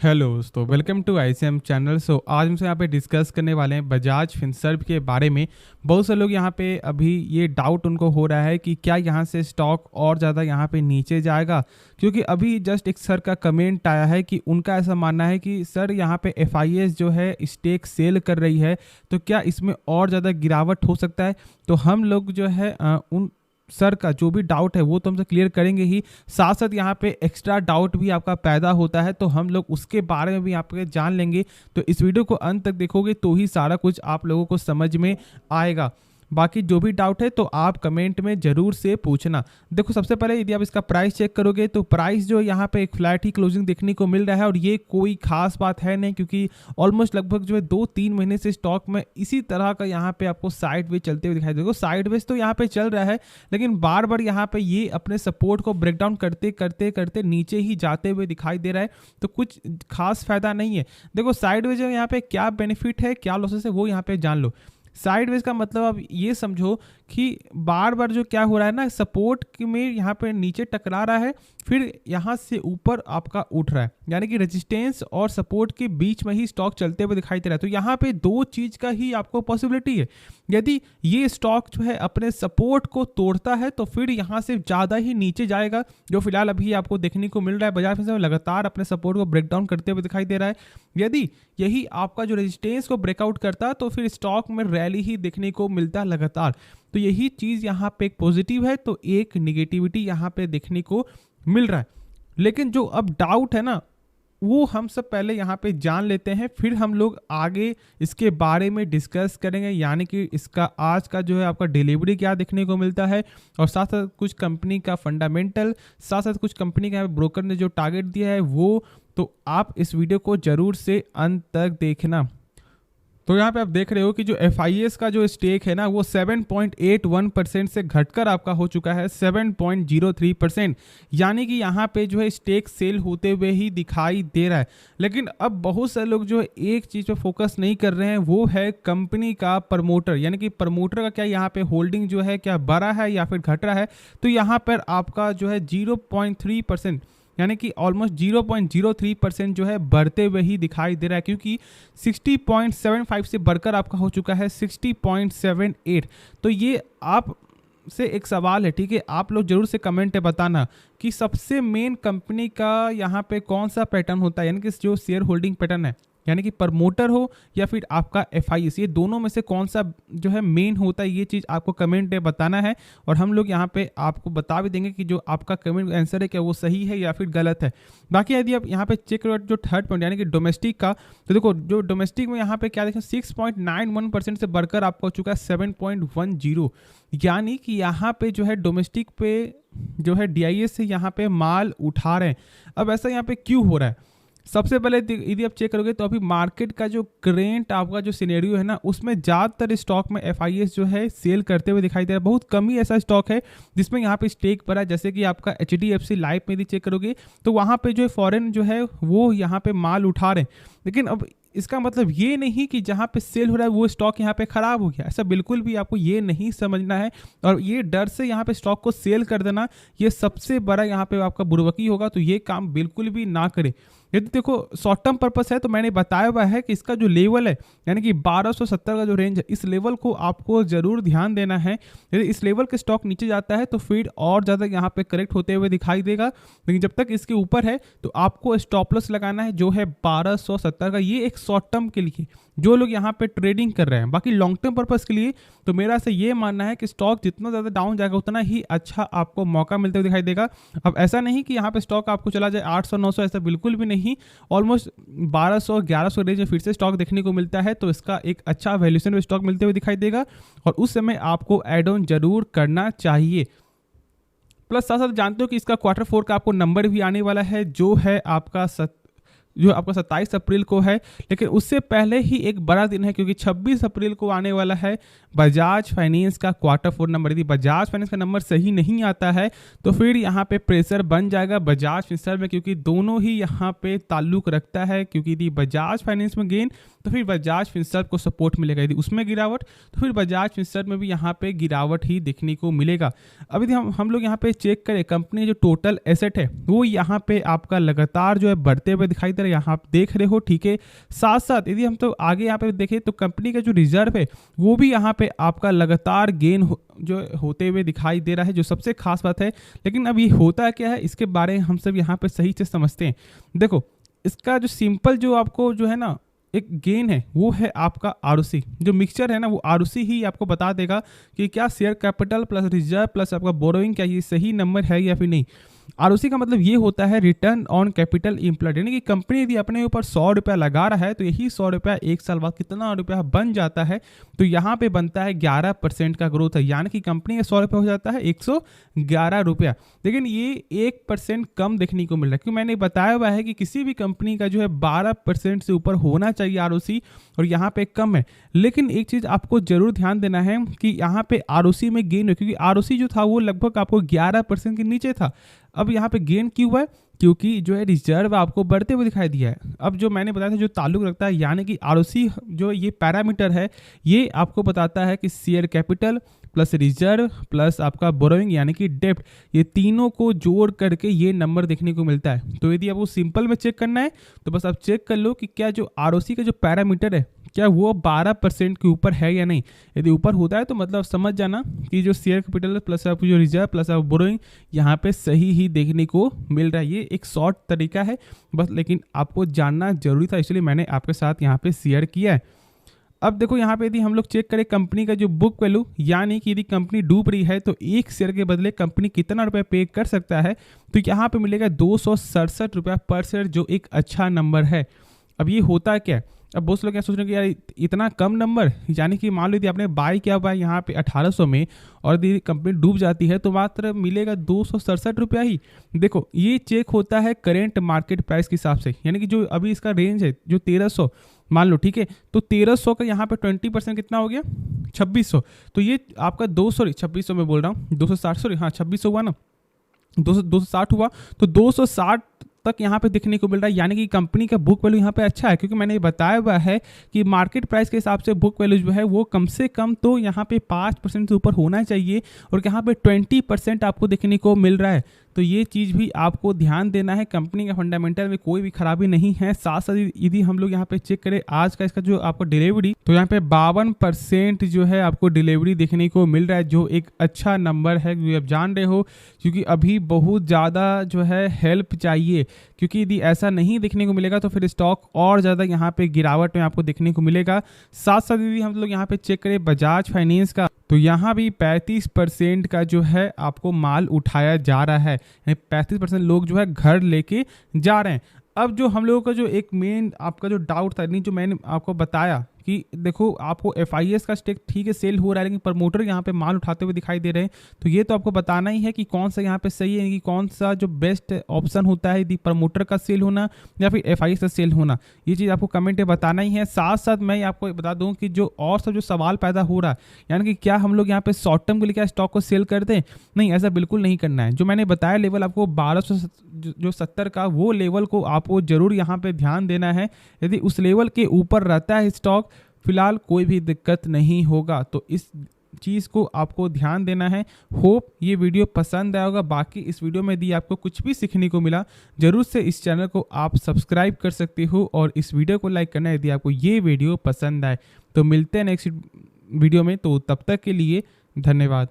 Hello दोस्तों, welcome to ICM channel. आज हमसे यहाँ पे डिस्कस करने वाले हैं बजाज फिनसर्व के बारे में। बहुत से लोग यहाँ पे अभी ये डाउट उनको हो रहा है कि क्या यहाँ से स्टॉक और ज़्यादा यहाँ पे नीचे जाएगा, क्योंकि अभी जस्ट एक सर का कमेंट आया है कि उनका ऐसा मानना है कि सर यहाँ पे एफआईएस जो है स्टेक सेल कर रही है, तो क्या इसमें और ज़्यादा गिरावट हो सकता है। तो हम लोग जो है उन सर का जो भी डाउट है वो तो हमसे क्लियर करेंगे ही, साथ साथ यहाँ पे एक्स्ट्रा डाउट भी आपका पैदा होता है तो हम लोग उसके बारे में भी यहाँ पे जान लेंगे। तो इस वीडियो को अंत तक देखोगे तो ही सारा कुछ आप लोगों को समझ में आएगा। बाकी जो भी डाउट है तो आप कमेंट में ज़रूर से पूछना। देखो, सबसे पहले यदि आप इसका प्राइस चेक करोगे तो प्राइस जो यहाँ पे एक फ्लैट ही क्लोजिंग देखने को मिल रहा है, और ये कोई खास बात है नहीं, क्योंकि ऑलमोस्ट लगभग जो है 2-3 महीने से स्टॉक में इसी तरह का यहाँ पे आपको साइड वे चलते हुए दिखाई देगा। साइड वेज तो यहाँ पे चल रहा है, लेकिन बार बार यहाँ पे ये अपने सपोर्ट को ब्रेक डाउन करते करते करते नीचे ही जाते हुए दिखाई दे रहा है, तो कुछ खास फायदा नहीं है। देखो, साइड वेज यहाँ पे क्या बेनिफिट है, क्या लॉसेस है, वो यहाँ पे जान लो। साइडवेज का मतलब आप ये समझो कि बार बार जो क्या हो रहा है ना, सपोर्ट में यहाँ पे नीचे टकरा रहा है, फिर यहाँ से ऊपर आपका उठ रहा है, यानी कि रेजिस्टेंस और सपोर्ट के बीच में ही स्टॉक चलते हुए दिखाई दे रहा है। तो यहाँ पे दो चीज़ का ही आपको पॉसिबिलिटी है। यदि ये स्टॉक जो है अपने सपोर्ट को तोड़ता है तो फिर यहाँ से ज़्यादा ही नीचे जाएगा, जो फिलहाल अभी आपको देखने को मिल रहा है। बजाज फिनसर्व लगातार अपने सपोर्ट को ब्रेक डाउन करते हुए दिखाई दे रहा है। यदि यही आपका जो रेजिस्टेंस को ब्रेकआउट करता तो फिर स्टॉक में रैली ही देखने को मिलता लगातार। तो यही चीज़ यहाँ पे एक पॉजिटिव है, तो एक निगेटिविटी यहाँ पे देखने को मिल रहा है। लेकिन जो अब डाउट है ना, वो हम सब पहले यहाँ पे जान लेते हैं, फिर हम लोग आगे इसके बारे में डिस्कस करेंगे, यानी कि इसका आज का जो है आपका डिलीवरी क्या देखने को मिलता है, और साथ साथ कुछ कंपनी का फंडामेंटल, साथ साथ कुछ कंपनी का ब्रोकर ने जो टारगेट दिया है वो। तो आप इस वीडियो को जरूर से अंत तक देखना। तो यहाँ पे आप देख रहे हो कि जो एफआईएस का जो स्टेक है ना, वो 7.81% से घटकर आपका हो चुका है 7.03%, यानी कि यहाँ पे जो है स्टेक सेल होते हुए ही दिखाई दे रहा है। लेकिन अब बहुत सारे लोग जो है एक चीज़ पे फोकस नहीं कर रहे हैं, वो है कंपनी का प्रमोटर, यानी कि प्रमोटर का क्या यहाँ पे होल्डिंग जो है क्या बढ़ा है या फिर घट रहा है। तो यहाँ पर आपका जो है 0.3%, यानी कि ऑलमोस्ट 0.03% जो है बढ़ते हुए ही दिखाई दे रहा है, क्योंकि 60.75 से बढ़कर आपका हो चुका है 60.78। तो ये आप से एक सवाल है, ठीक है, आप लोग जरूर से कमेंट में बताना कि सबसे मेन कंपनी का यहाँ पे कौन सा पैटर्न होता है, यानी कि जो शेयर होल्डिंग पैटर्न है, यानी कि प्रमोटर हो या फिर आपका एफआईएस, ये दोनों में से कौन सा जो है मेन होता है, ये चीज़ आपको कमेंट में बताना है। और हम लोग यहाँ पे आपको बता भी देंगे कि जो आपका कमेंट आंसर है क्या वो सही है या फिर गलत है। बाकी यदि आप यहाँ पे चेक करो जो थर्ड पॉइंट, यानी कि डोमेस्टिक का, तो देखो जो डोमेस्टिक में यहाँ पे क्या देखें 6.91% से बढ़कर आपको हो चुका है 7.10, यानी कि यहाँ पे जो है डोमेस्टिक पे जो है डीआईएस से यहाँ पे माल उठा रहे हैं। अब ऐसा यहाँ पे क्यों हो रहा है, सबसे पहले यदि आप चेक करोगे तो अभी मार्केट का जो करेंट आपका जो सिनेरियो है ना, उसमें ज़्यादातर स्टॉक में एफआईएस जो है सेल करते हुए दिखाई दे रहा है। बहुत कम ही ऐसा स्टॉक है जिसमें यहाँ पे स्टेक पड़ा है, जैसे कि आपका एचडीएफसी लाइफ में यदि चेक करोगे तो वहाँ पे जो है फॉरेन जो है वो यहाँ पे माल उठा रहे हैं। लेकिन अब इसका मतलब ये नहीं कि जहाँ पे सेल हो रहा है वो स्टॉक यहाँ पे खराब हो गया, ऐसा बिल्कुल भी आपको ये नहीं समझना है। और ये डर से यहाँ पे स्टॉक को सेल कर देना, ये सबसे बड़ा यहाँ पे आपका बुड़बकी होगा। तो ये काम बिल्कुल भी ना करें। यदि देखो शॉर्ट टर्म पर्पस है तो मैंने बताया हुआ है कि इसका जो लेवल है, यानी कि 1270 का जो रेंज है, इस लेवल को आपको जरूर ध्यान देना है। यदि इस लेवल के स्टॉक नीचे जाता है तो फिर और ज़्यादा यहाँ पे करेक्ट होते हुए दिखाई देगा, लेकिन जब तक इसके ऊपर है तो आपको स्टॉप लॉस लगाना है जो है 1270 का। ये एक शॉर्ट टर्म के लिए जो लोग यहाँ पे ट्रेडिंग कर रहे हैं। बाकी लॉन्ग टर्म पर्पस के लिए तो मेरा से ये मानना है कि स्टॉक जितना ज़्यादा डाउन जाएगा उतना ही अच्छा आपको मौका मिलते हुए दिखाई देगा। अब ऐसा नहीं कि यहाँ पे स्टॉक आपको चला जाए 800-900, ऐसा बिल्कुल भी नहीं। ऑलमोस्ट 1200-1100 रेंज में फिर से स्टॉक देखने को मिलता है, तो इसका एक अच्छा वैल्यूएशन में स्टॉक मिलते हुए दिखाई देगा, और उस समय आपको एड ऑन जरूर करना चाहिए। प्लस साथ साथ जानते हो कि इसका Q4 का आपको नंबर भी आने वाला है, जो है आपका 27 अप्रैल को है। लेकिन उससे पहले ही एक बड़ा दिन है, क्योंकि 26 अप्रैल को आने वाला है बजाज फाइनेंस का Q4 नंबर। यदि बजाज फाइनेंस का नंबर सही नहीं आता है तो फिर यहाँ पे प्रेशर बन जाएगा बजाज फिनसर्व में, क्योंकि दोनों ही यहाँ पे ताल्लुक रखता है। क्योंकि यदि बजाज फाइनेंस में गेन तो फिर बजाज फिनसर्व को सपोर्ट मिलेगा, यदि उसमें गिरावट तो फिर बजाज फिनसर्व में भी यहाँ पे गिरावट ही देखने को मिलेगा। अब यदि हम लोग यहाँ पे चेक करें कंपनी जो टोटल एसेट है वो यहाँ पे आपका लगातार जो है बढ़ते हुए दिखाई दे तरह यहाँ आप देख रहे हो, ठीक है। साथ साथ यदि हम तो आगे यहाँ पे देखें तो कंपनी का जो रिजर्व है वो भी यहाँ पे आपका लगातार गेन जो होते हुए दिखाई दे रहा है, जो सबसे खास बात है। लेकिन अब ये होता क्या है, इसके बारे में हम सब यहाँ पे सही से समझते हैं। देखो, इसका जो सिंपल जो आपको जो है ना एक गेन है वो है आपका आरओसी। जो मिक्सचर है ना वो आरओसी ही आपको बता देगा कि क्या share capital plus reserve plus आपका बोरोइंग क्या ये सही नंबर है या फिर नहीं। आरओसी का मतलब ये होता है रिटर्न ऑन कैपिटल इम्प्लॉयड, यानी कि कंपनी यदि अपने ऊपर 100 रुपया लगा रहा है तो यही 100 रुपया एक साल बाद कितना रुपया बन जाता है, तो यहाँ पे बनता है 11% का ग्रोथ है, यानी कि कंपनी का 100 रुपया हो जाता है 111 रुपया। लेकिन ये 1% कम देखने को मिल रहा है, क्योंकि मैंने बताया हुआ है कि किसी भी कंपनी का जो है 12% से ऊपर होना चाहिए आरओसी, और यहाँ पे कम है। लेकिन एक चीज़ आपको जरूर ध्यान देना है कि यहाँ पे आरओसी में गेन है, क्योंकि आरओसी जो था वो लगभग आपको 11% के नीचे था। अब यहाँ पे गेन क्यों हुआ है, क्योंकि जो है रिजर्व आपको बढ़ते हुए दिखाई दिया है। अब जो मैंने बताया था जो ताल्लुक रखता है, यानी कि आरओसी जो ये पैरामीटर है ये आपको बताता है कि share capital plus reserve plus आपका बोरोइंग यानी कि डेप्ट, ये तीनों को जोड़ करके ये नंबर देखने को मिलता है। तो यदि आपको सिंपल में चेक करना है तो बस आप चेक कर लो कि क्या जो आरओसी का जो पैरामीटर है क्या वो 12% के ऊपर है या नहीं। यदि ऊपर होता है तो मतलब समझ जाना कि जो शेयर कैपिटल प्लस आप जो रिजर्व प्लस आप बोरोइंग यहाँ पे सही ही देखने को मिल रहा है। ये एक शॉर्ट तरीका है बस, लेकिन आपको जानना जरूरी था, इसलिए मैंने आपके साथ यहाँ पे शेयर किया है। अब देखो यहाँ पे यदि हम लोग चेक करें कंपनी का जो बुक वैल्यू, यानी कि यदि कंपनी डूब रही है तो एक शेयर के बदले कंपनी कितना रुपया पे कर सकता है, तो यहाँ पे मिलेगा 267 रुपया पर शेयर, जो एक अच्छा नंबर है। अब ये होता क्या है, अब बहुत लोग क्या सोच रहे हैं कि यार इतना कम नंबर, यानी कि मान लो यदि आपने बाय किया हुआ है यहाँ पे 1800 में और यदि कंपनी डूब जाती है तो मात्र मिलेगा 267 रुपया ही। देखो ये चेक होता है करेंट मार्केट प्राइस के हिसाब से, यानी कि जो अभी इसका रेंज है जो 1300 मान लो, ठीक है। तो 1300 का यहाँ पे 20% कितना हो गया 2600, तो ये आपका 2600 में बोल रहा हूँ 260, सॉरी हाँ 2600 हुआ ना, 260 हुआ, तो 260 तक यहाँ पे दिखने को मिल रहा है। यानी कि कंपनी का बुक वैल्यू यहाँ पे अच्छा है, क्योंकि मैंने बताया हुआ है कि मार्केट प्राइस के हिसाब से बुक वैल्यू जो है वो कम से कम तो यहाँ पे 5% से ऊपर होना चाहिए, और यहाँ पे 20% आपको देखने को मिल रहा है। तो ये चीज़ भी आपको ध्यान देना है, कंपनी का फंडामेंटल में कोई भी खराबी नहीं है। साथ साथ यदि हम लोग यहाँ पे चेक करें आज का इसका जो आपको डिलीवरी, तो यहाँ पे 52% जो है आपको डिलीवरी देखने को मिल रहा है, जो एक अच्छा नंबर है, जो आप जान रहे हो। क्योंकि अभी बहुत ज़्यादा जो है हेल्प चाहिए, क्योंकि यदि ऐसा नहीं देखने को मिलेगा तो फिर स्टॉक और ज़्यादा यहाँ पे गिरावट में आपको देखने को मिलेगा। साथ साथ यदि हम लोग यहाँ पे चेक करें बजाज फाइनेंस का, तो यहाँ भी 35% का जो है आपको माल उठाया जा रहा है, यानी 35% लोग जो है घर लेके जा रहे हैं। अब जो हम लोगों का जो एक मेन आपका जो डाउट था, नहीं जो मैंने आपको बताया कि देखो आपको FIS का स्टेक ठीक है सेल हो रहा है, लेकिन प्रमोटर यहाँ पे माल उठाते हुए दिखाई दे रहे हैं, तो ये तो आपको बताना ही है कि कौन सा यहाँ पे सही है, कि कौन सा जो बेस्ट ऑप्शन होता है, यदि प्रमोटर का सेल होना या फिर FIS का सेल होना, ये चीज़ आपको कमेंट में बताना ही है। साथ साथ मैं आपको बता दूँ कि जो और सब जो सवाल पैदा हो रहा है, यानी कि क्या हम लोग यहाँ पे शॉर्ट टर्म के लिए क्या स्टॉक को सेल कर दें, नहीं ऐसा बिल्कुल नहीं करना है। जो मैंने बताया लेवल आपको 1270 का, वो लेवल को आपको जरूर यहाँ पे ध्यान देना है। यदि उस लेवल के ऊपर रहता है स्टॉक, फिलहाल कोई भी दिक्कत नहीं होगा, तो इस चीज़ को आपको ध्यान देना है। होप ये वीडियो पसंद आया होगा। बाकी इस वीडियो में यदि आपको कुछ भी सीखने को मिला, जरूर से इस चैनल को आप सब्सक्राइब कर सकते हो और इस वीडियो को लाइक करना यदि आपको ये वीडियो पसंद आए। तो मिलते हैं नेक्स्ट वीडियो में, तो तब तक के लिए धन्यवाद।